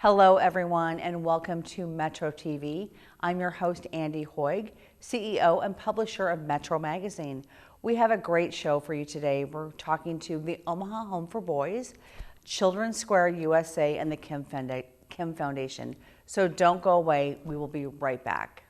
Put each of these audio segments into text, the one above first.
Hello everyone and welcome to metroTV. I'm your host Andy Hoig, CEO and publisher of Metro Magazine. We have a great show for you today. We're talking to the Omaha Home for Boys, Children's Square USA, and the Kim Foundation. So don't go away, we will be right back.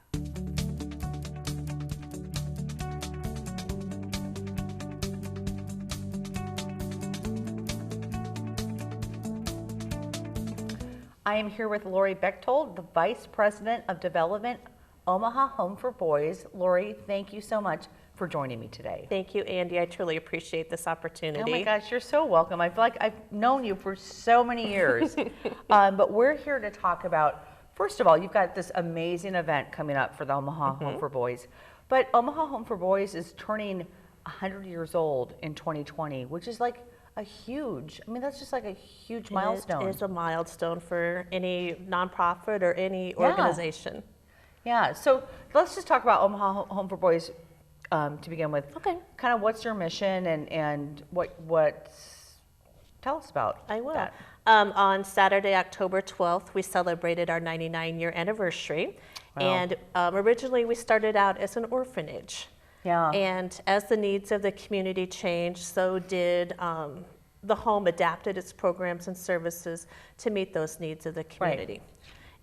I am here with Lori Bechtold, the Vice President of Development, Omaha Home for Boys. Lori, thank you so much for joining me today. Thank you, Andy. I truly appreciate this opportunity. Oh my gosh, you're so welcome. I feel like I've known you for so many years. But we're here to talk about, first of all, you've got this amazing event coming up for the Omaha Home for Boys. But Omaha Home for Boys is turning 100 years old in 2020, which is like a huge, that's just like a huge milestone. It is a milestone for any nonprofit or any organization. Yeah, so let's just talk about Omaha Home for Boys to begin with. Okay. Kind of what's your mission and what tell us about I will. that. On Saturday, October 12th, we celebrated our 99-year anniversary. Wow. And originally we started out as an orphanage. Yeah. And as the needs of the community changed, so did the home adapted its programs and services to meet those needs of the community. Right.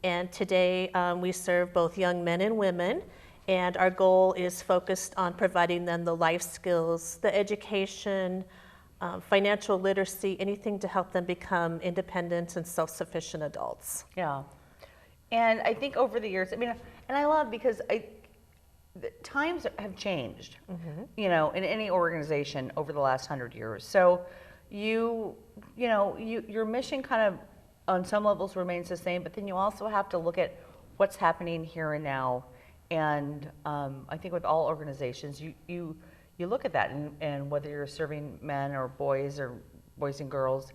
And today we serve both young men and women, and our goal is focused on providing them the life skills, the education, financial literacy, anything to help them become independent and self-sufficient adults. Yeah. And I think over the years, and I love because the times have changed, in any organization over the last 100 years. So your mission kind of on some levels remains the same, but then you also have to look at what's happening here and now. And I think with all organizations, you look at that and whether you're serving men or boys and girls,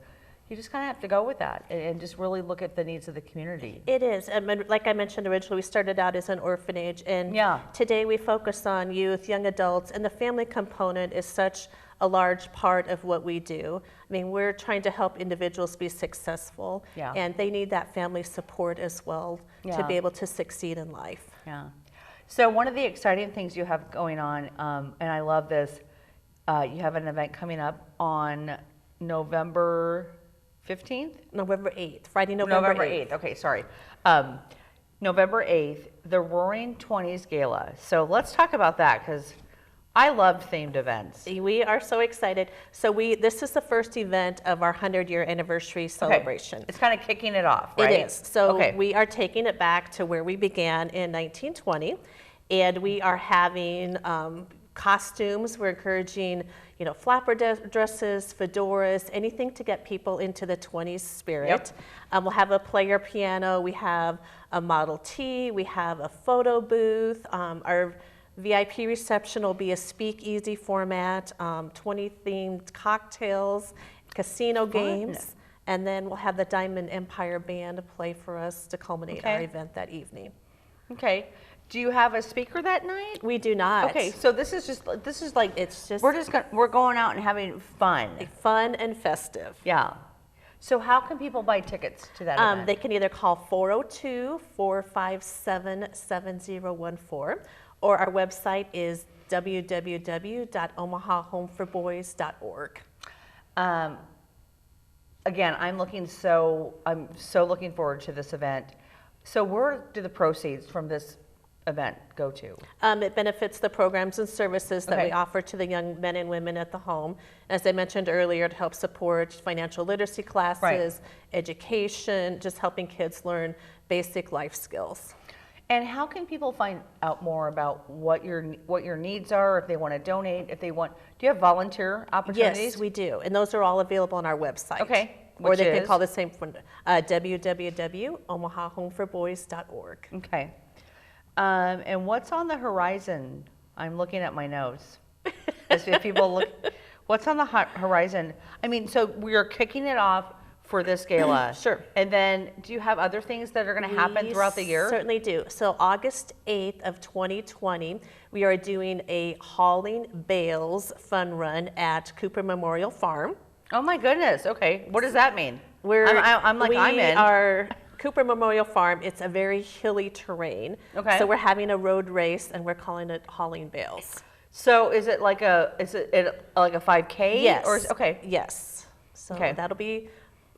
you just kind of have to go with that and just really look at the needs of the community. It is. And like I mentioned originally, we started out as an orphanage, and today we focus on youth, young adults, and the family component is such a large part of what we do. We're trying to help individuals be successful, and they need that family support as well to be able to succeed in life. Yeah. So one of the exciting things you have going on, and I love this, you have an event coming up on November 15th? November 8th, Friday, November 8th. Okay, sorry. November 8th, the Roaring 20s Gala. So let's talk about that because I love themed events. We are so excited. So this is the first event of our 100-year anniversary celebration. Okay. It's kind of kicking it off, right? It is. So we are taking it back to where we began in 1920, and we are having costumes. We're encouraging, flapper dresses, fedoras, anything to get people into the 20s spirit. We'll have a player piano. We have a Model T. We have a photo booth. Our VIP reception will be a speakeasy format, 20 themed cocktails, casino games, and then we'll have the Diamond Empire Band play for us to culminate our event that evening. Okay. Do you have a speaker that night? We do not. Okay, so we're going out and having fun. Fun and festive. Yeah. So how can people buy tickets to that event? They can either call 402-457-7014, or our website is www.omahahomeforboys.org. Again, I'm so looking forward to this event. So where do the proceeds from this event go to? It benefits the programs and services that we offer to the young men and women at the home. As I mentioned earlier, to help support financial literacy classes, education, just helping kids learn basic life skills. And how can people find out more about what your needs are, if they want to donate, do you have volunteer opportunities? Yes, we do. And those are all available on our website. Okay. Or they can call the same one, www.omahahomeforboys.org. Okay. And what's on the horizon? I'm looking at my notes. As if people look, what's on the horizon? So we are kicking it off for this gala. Sure. And then do you have other things that are going to happen throughout the year? Certainly do. So August 8th of 2020, we are doing a hauling bales fun run at Cooper Memorial Farm. Oh my goodness. Okay. What does that mean? I'm in. We are Cooper Memorial Farm, it's a very hilly terrain. Okay. So we're having a road race, and we're calling it hauling bales. So is it like a 5K? Yes. Or okay. Yes. So Okay. that'll be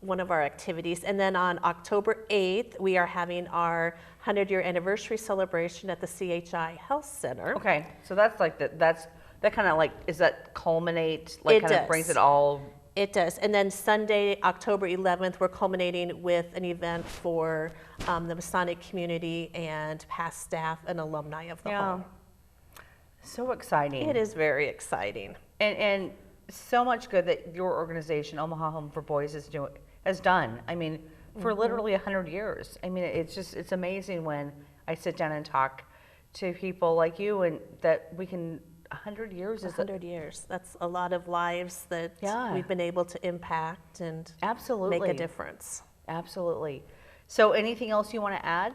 one of our activities. And then on October 8th, we are having our 100-year anniversary celebration at the CHI Health Center. Okay. So that's like that kind of like, is that culminate, like It kind of does. brings it all? It does. And then Sunday, October 11th, we're culminating with an event for the Masonic community and past staff and alumni of the home. So exciting. It is very exciting. And so much good that your organization, Omaha Home for Boys, has done. I mean, for literally 100 years. I mean, it's amazing when I sit down and talk to people like you, and that we can, 100 years is 100 years. That's a lot of lives that Yeah. we've been able to impact and absolutely make a difference. Absolutely. So anything else you want to add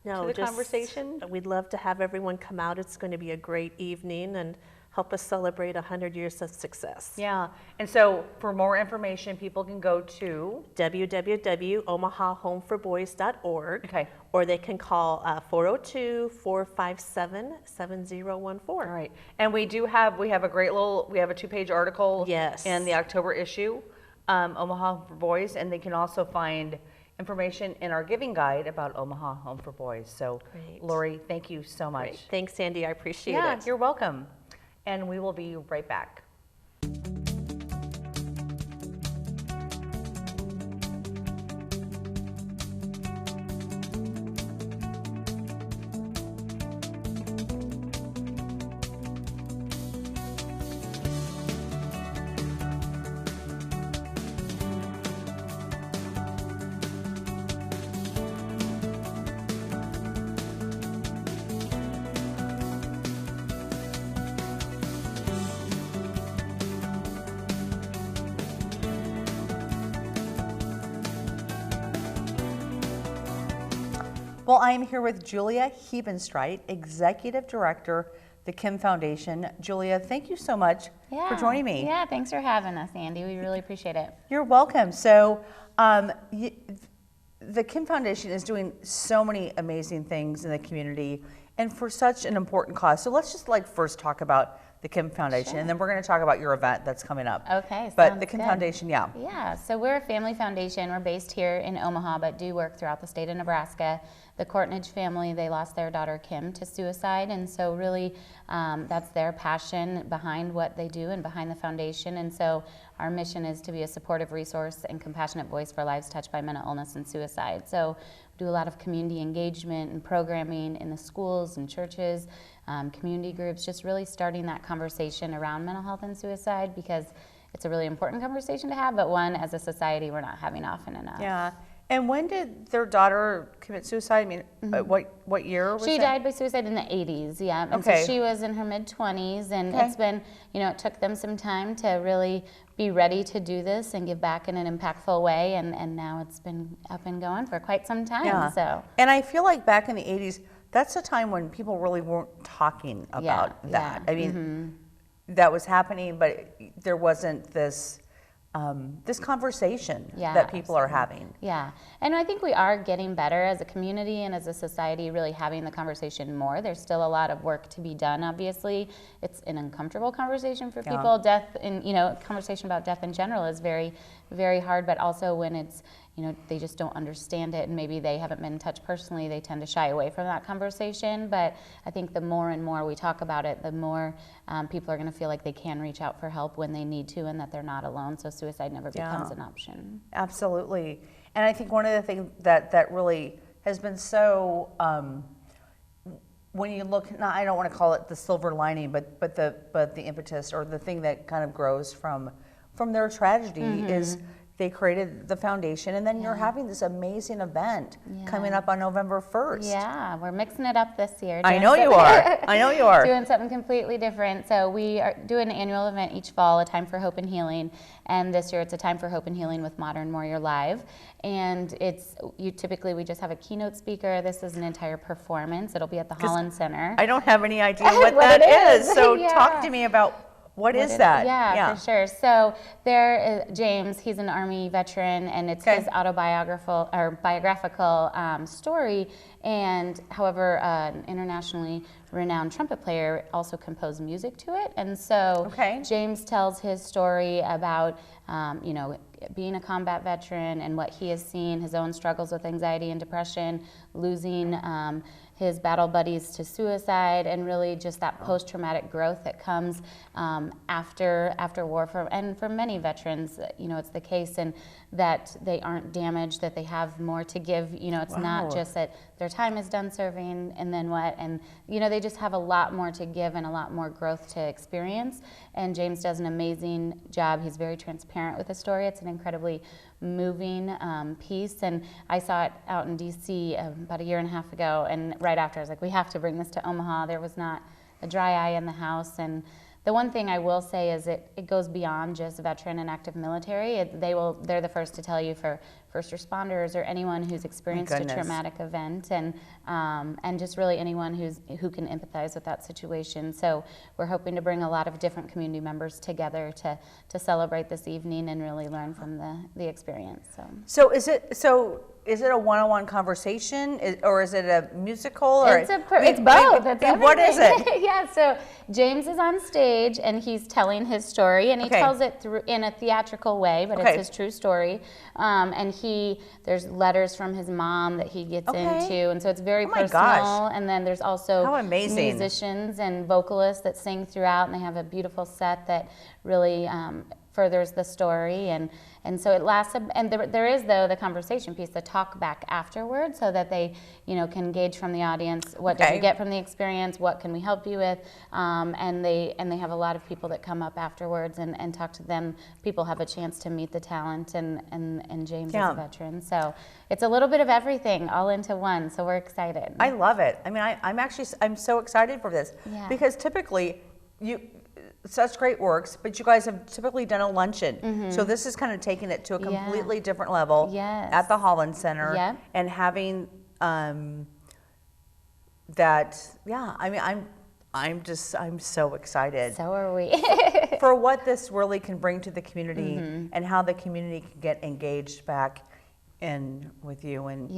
No, to the just, conversation? We'd love to have everyone come out. It's going to be a great evening and help us celebrate 100 years of success. Yeah. And so for more information, people can go to www.omahahomeforboys.org. Okay. Or they can call 402-457-7014. All right. And we have a great we have a 2-page article Yes. in the October issue, Omaha Home for Boys, and they can also find information in our giving guide about Omaha Home for Boys. So Great. Lori, thank you so much. Great. Thanks, Sandy. I appreciate Yeah, it. you're welcome. And we will be right back. Well, I am here with Julia Hebenstreit, Executive Director, the Kim Foundation. Julia, thank you so much for joining me. Yeah, thanks for having us, Andy. We really appreciate it. You're welcome. So, the Kim Foundation is doing so many amazing things in the community and for such an important cause. So let's just first talk about the Kim Foundation, and then we're going to talk about your event that's coming up. Okay, But sounds the Kim good. Foundation, yeah. Yeah, so we're a family foundation. We're based here in Omaha, but do work throughout the state of Nebraska. The Courtnage family, they lost their daughter Kim to suicide, and so really that's their passion behind what they do and behind the foundation. And so our mission is to be a supportive resource and compassionate voice for lives touched by mental illness and suicide. So we do a lot of community engagement and programming in the schools and churches, community groups, just really starting that conversation around mental health and suicide, because it's a really important conversation to have, but one as a society we're not having often enough. Yeah. And when did their daughter commit suicide? I mean, what year was She that? died by suicide in the 80s, yeah. And Okay. so she was in her mid-20s, and Okay. it's been, it took them some time to really be ready to do this and give back in an impactful way, and now it's been up and going for quite some time. Yeah. So And I feel like back in the 80s, that's a time when people really weren't talking about that. yeah. I mean, that was happening, but there wasn't this this conversation Yeah, that people are having. Yeah, and I think we are getting better as a community and as a society, really having the conversation more. There's still a lot of work to be done, obviously. It's an uncomfortable conversation for Yeah. people. Death, and conversation about death in general is very, very hard, but also when it's, they just don't understand it and maybe they haven't been in touch personally, they tend to shy away from that conversation. But I think the more and more we talk about it, the more people are going to feel like they can reach out for help when they need to and that they're not alone, so suicide never becomes an option. Absolutely. And I think one of the things that really has been so, when you look, I don't want to call it the silver lining, but the impetus or the thing that kind of grows from their tragedy is they created the foundation, and then you're having this amazing event coming up on November 1st. Yeah, we're mixing it up this year. I doing know you something- are. I know you are. Doing something completely different. So we are doing an annual event each fall, A Time for Hope and Healing. And this year it's A Time for Hope and Healing with Modern Warrior Live. And typically we just have a keynote speaker. This is an entire performance. It'll be at the Holland Center. I don't have any idea what What that it is. is. So Yeah. talk to me about What is that? Yeah, for sure. So there is James, he's an Army veteran, and it's his biographical story. And however, an internationally renowned trumpet player also composed music to it. And so James tells his story about, being a combat veteran and what he has seen, his own struggles with anxiety and depression, losing his battle buddies to suicide, and really just that post-traumatic growth that comes after war. And for many veterans, it's the case, and that they aren't damaged, that they have more to give. It's not just that their time is done serving and then what, and they just have a lot more to give and a lot more growth to experience. And James does an amazing job. He's very transparent with the story. It's an incredibly moving piece, and I saw it out in DC about a year and a half ago, and right after I was like, we have to bring this to Omaha. There was not a dry eye in the house. And the one thing I will say is it goes beyond just veteran and active military. They're the first to tell you for first responders or anyone who's experienced a traumatic event, and just really anyone who can empathize with that situation. So we're hoping to bring a lot of different community members together to celebrate this evening and really learn from the experience. So is it a one-on-one conversation, or is it a musical? Or it's both. What is it? Yeah. So James is on stage and he's telling his story, and he tells it in a theatrical way, but it's his true story. And there's letters from his mom that he gets into, and so it's very personal. Gosh. And then there's also musicians and vocalists that sing throughout, and they have a beautiful set that really furthers the story, and so it lasts. And there is, though, the conversation piece, the talk back afterwards, so that they can gauge from the audience, what did you get from the experience, what can we help you with, and they have a lot of people that come up afterwards and talk to them. People have a chance to meet the talent, and James is a veteran, so it's a little bit of everything all into one. So we're excited. I love it. I mean, I'm so excited for this, because typically such great works, but you guys have typically done a luncheon. So this is kind of taking it to a completely different level at the Holland Center, and having that. Yeah, I mean, I'm so excited. So are we. For what this really can bring to the community, and how the community can get engaged back in with you, and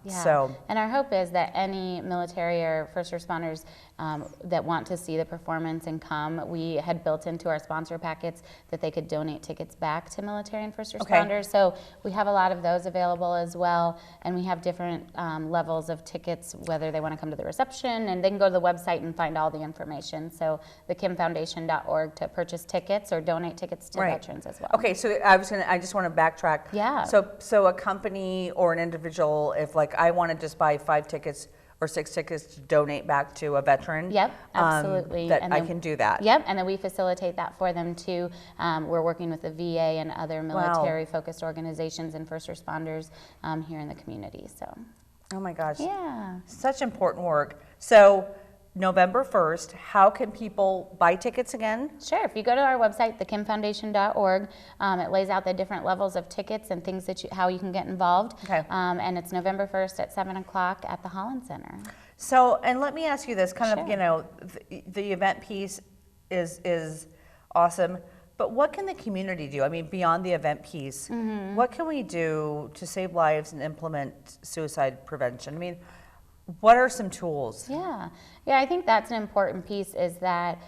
so. And our hope is that any military or first responders that want to see the performance and come, we had built into our sponsor packets that they could donate tickets back to military and first responders. So we have a lot of those available as well, and we have different levels of tickets, whether they want to come to the reception, and they can go to the website and find all the information. So thekimfoundation.org to purchase tickets or donate tickets to veterans as well. Okay, so I just want to backtrack. Yeah. So a company or an individual, if like I want to just buy 5 tickets or 6 tickets to donate back to a veteran. Yep, absolutely. I can do that. Yep, and then we facilitate that for them too. We're working with the VA and other military-focused organizations and first responders here in the community. So. Oh my gosh. Yeah. Such important work. So November 1st, how can people buy tickets again? Sure. If you go to our website, thekimfoundation.org, it lays out the different levels of tickets and things how you can get involved. And it's November 1st at 7 o'clock at the Holland Center. So, and let me ask you this, kind of, the event piece is awesome, but what can the community do? I mean, beyond the event piece, what can we do to save lives and implement suicide prevention? I mean, what are some tools? Yeah, I think that's an important piece, is that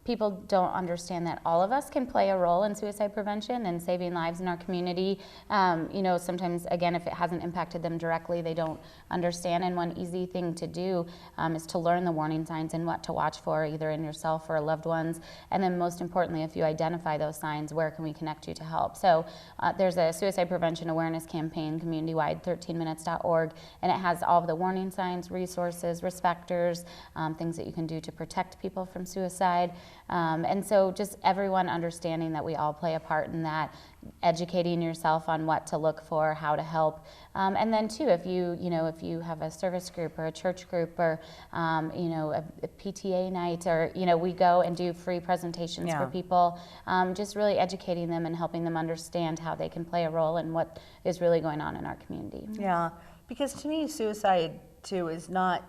people don't understand that all of us can play a role in suicide prevention and saving lives in our community. Sometimes, again, if it hasn't impacted them directly, they don't understand. And one easy thing to do is to learn the warning signs and what to watch for, either in yourself or loved ones. And then most importantly, if you identify those signs, where can we connect you to help? So there's a suicide prevention awareness campaign, community-wide, 13minutes.org, and it has all of the warning signs, resources, risk factors, things that you can do to protect people from suicide. And so just everyone understanding that we all play a part in that, educating yourself on what to look for, how to help. And then too, if you have a service group or a church group or, a PTA night, or, we go and do free presentations for people, just really educating them and helping them understand how they can play a role in what is really going on in our community. Yeah, because to me, suicide too it's not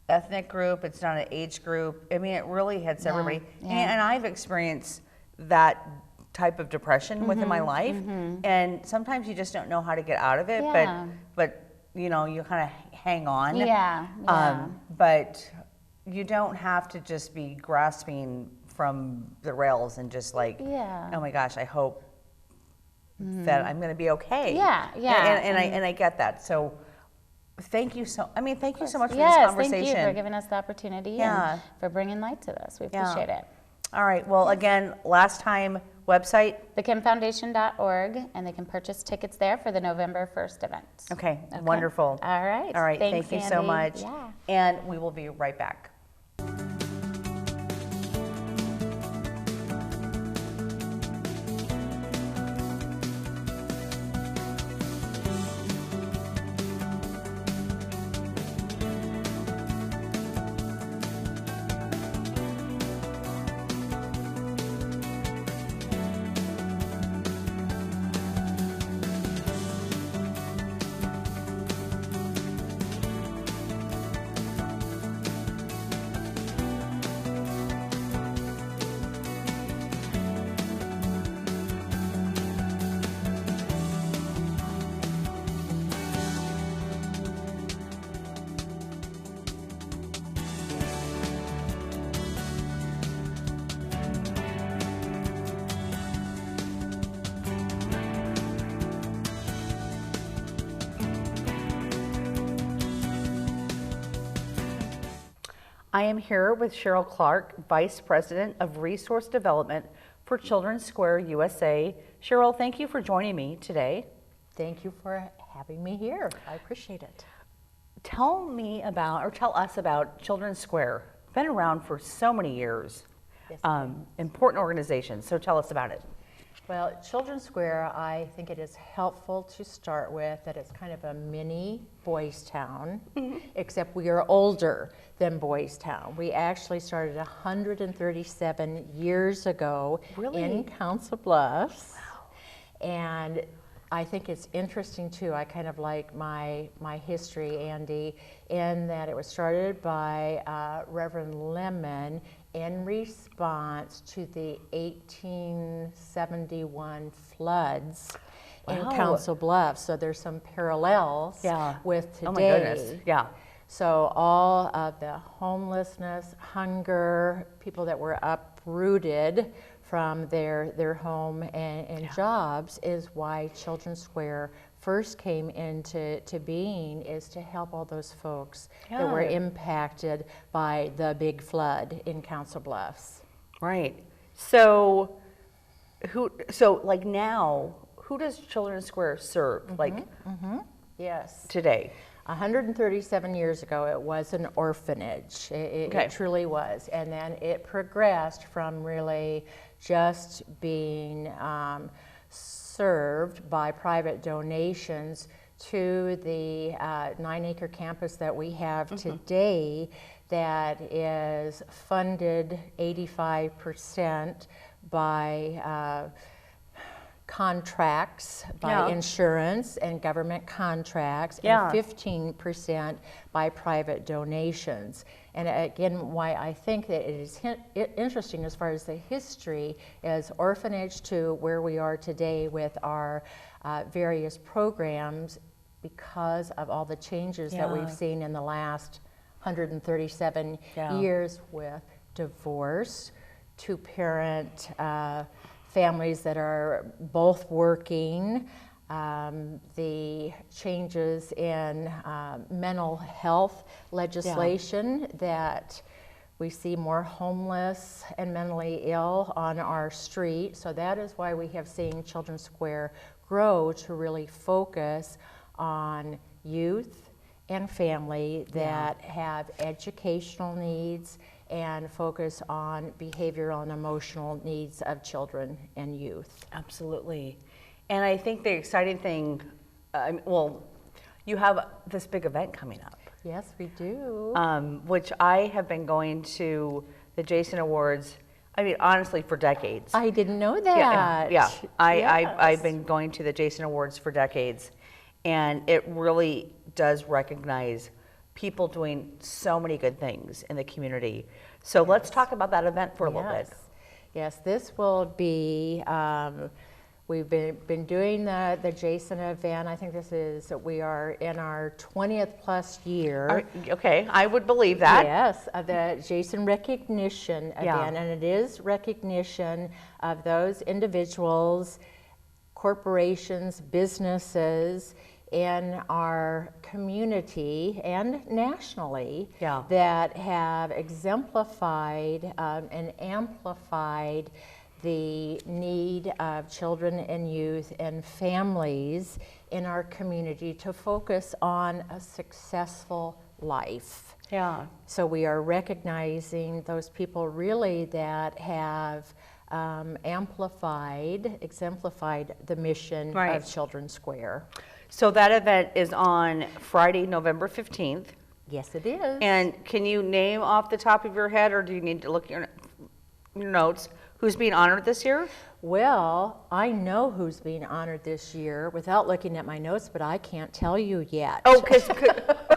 ethnic group. It's not an age group. I mean, it really hits everybody. yeah. And I've experienced that type of depression within my life. And sometimes you just don't know how to get out of it. Yeah. But you know, you kind of hang on. Yeah, yeah. But you don't have to just be grasping from the rails and just like, Yeah. oh my gosh, I hope that I'm going to be okay. Yeah, yeah. And I get that. So thank you so much for this Yes, conversation. thank you for giving us the opportunity Yeah. and for bringing light to this. We Yeah. appreciate it. All right. Well, again, last time website. thekimfoundation.org, and they can purchase tickets there for the November 1st event. Okay. Wonderful. All right. All right. Thanks, Thank you so Sandy. much. Yeah. And we will be right back. I am here with Cheryl Clark, Vice President of Resource Development for Children's Square USA. Cheryl, thank you for joining me today. Thank you for having me here. I appreciate it. Tell us about Children's Square. Been around for so many years. Yes, Important organization, so tell us about it. Well, Children's Square, I think it is helpful to start with that it's kind of a mini Boys Town, except we are older than Boys Town. We actually started 137 years ago in Council Bluffs. Wow. And I think it's interesting too, I kind of like my history, Andy, in that it was started by Reverend Lemon in response to the 1871 floods in Council Bluffs. So there's some parallels with today. Oh my goodness, yeah. So all of the homelessness, hunger, people that were uprooted from their home and jobs is why Children's Square first came into being, is to help all those folks that were impacted by the big flood in Council Bluffs. Right. So like now, who does Children's Square serve? Yes. Today? 137 years ago, it was an orphanage. It truly was. And then it progressed from really just being served by private donations to the 9-acre campus that we have today that is funded 85% by contracts, by insurance and government contracts, and 15% by private donations. And again, why I think that it is interesting as far as the history is orphanage to where we are today with our various programs, because of all the changes that we've seen in the last 137 years with divorce, two-parent families that are both working, the changes in mental health legislation that we see more homeless and mentally ill on our street. So that is why we have seen Children's Square grow to really focus on youth and family that have educational needs and focus on behavioral and emotional needs of children and youth. Absolutely. And I think the exciting thing, you have this big event coming up. Yes, we do. Which I have been going to the Jason Awards, I mean, honestly, for decades. I didn't know that. I've been going to the Jason Awards for decades, and it really does recognize people doing so many good things in the community. So let's talk about that event for a little bit. Yes, this will be, we've been doing the Jason event. I think we are in our 20th plus year. Okay, I would believe that. Yes, the Jason recognition event, and it is recognition of those individuals, corporations, businesses in our community and nationally that have exemplified and amplified the need of children and youth and families in our community to focus on a successful life. Yeah. So we are recognizing those people really that have exemplified the mission of Children's Square. So that event is on Friday, November 15th. Yes, it is. And can you name off the top of your head, or do you need to look at your notes, who's being honored this year? Well, I know who's being honored this year without looking at my notes, but I can't tell you yet. Oh,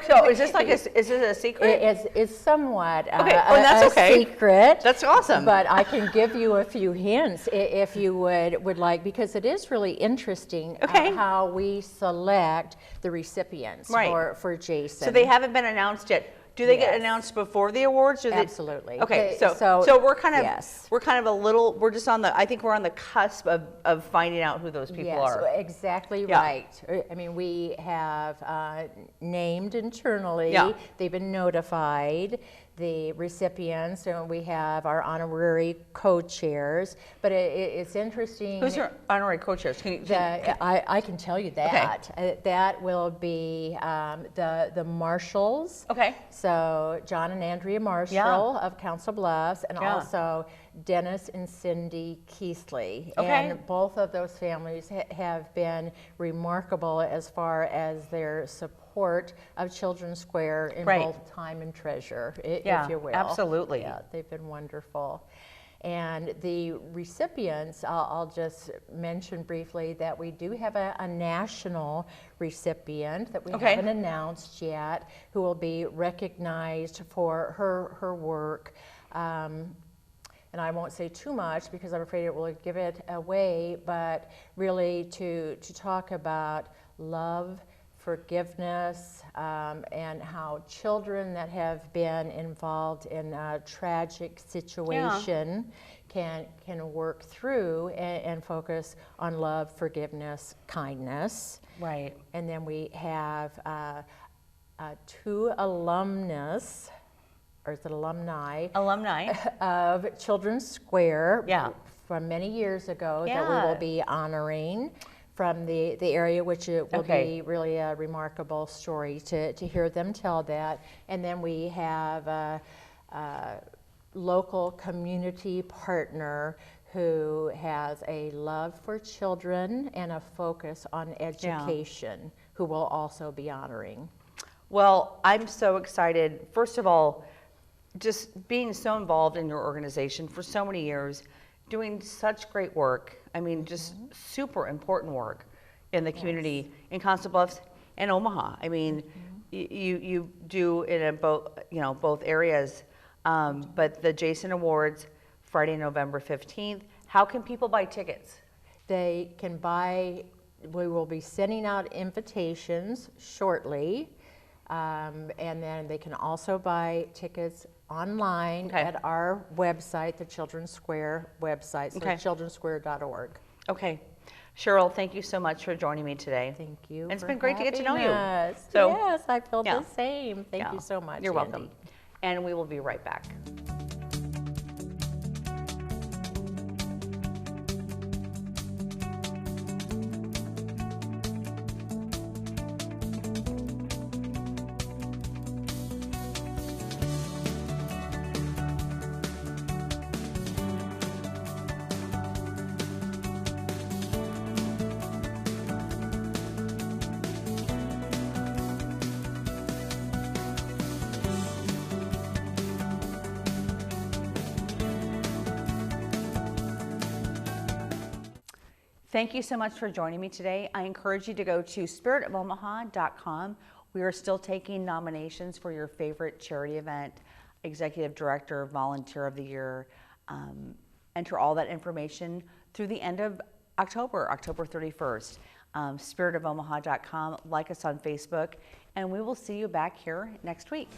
so is this like is it a secret? It's somewhat that's okay. Secret. That's awesome. But I can give you a few hints if you would like, because it is really interesting how we select the recipients for Jason. So they haven't been announced yet. Do they get announced before the awards? Absolutely. Okay, so we're kind of we're just on the, I think we're on the cusp of finding out who those people are. Exactly right. I mean, we have named internally. They've been notified, the recipients, and we have our honorary co-chairs. But it's interesting. Who's your honorary co-chairs? I can tell you that. That will be the marshals. Okay. So John and Andrea Marshall of Council Bluffs, and also Dennis and Cindy Keithley. And both of those families have been remarkable as far as their support of Children's Square in both time and treasure, if you will. Absolutely. Yeah, they've been wonderful. And the recipients, I'll just mention briefly that we do have a national recipient that we haven't announced yet, who will be recognized for her work. And I won't say too much because I'm afraid it will give it away, but really to talk about love, forgiveness, and how children that have been involved in a tragic situation can work through and focus on love, forgiveness, kindness. Right. And then we have 2 alumnus, or is it alumni? Alumni. Of Children's Square from many years ago that we will be honoring from the area, which it will be really a remarkable story to hear them tell that. And then we have a local community partner who has a love for children and a focus on education, who will also be honoring. Well, I'm so excited. First of all, just being so involved in your organization for so many years, doing such great work. I mean, just super important work in the community in Council Bluffs and Omaha. I mean, you do it in both areas. But the Jason Awards, Friday, November 15th. How can people buy tickets? They can buy. We will be sending out invitations shortly, and then they can also buy tickets online at our website, the Children's Square website, so childrensquare.org. Okay. Cheryl, thank you so much for joining me today. Thank you. And it's been great to get to know you. So, yes, I feel the same. Thank you so much. You're welcome. And we will be right back. Thank you so much for joining me today. I encourage you to go to spiritofomaha.com We are still taking nominations for your favorite charity event, executive director, volunteer of the year. Enter all that information through the end of October 31st. Spiritofomaha.com, like us on Facebook, and we will see you back here next week.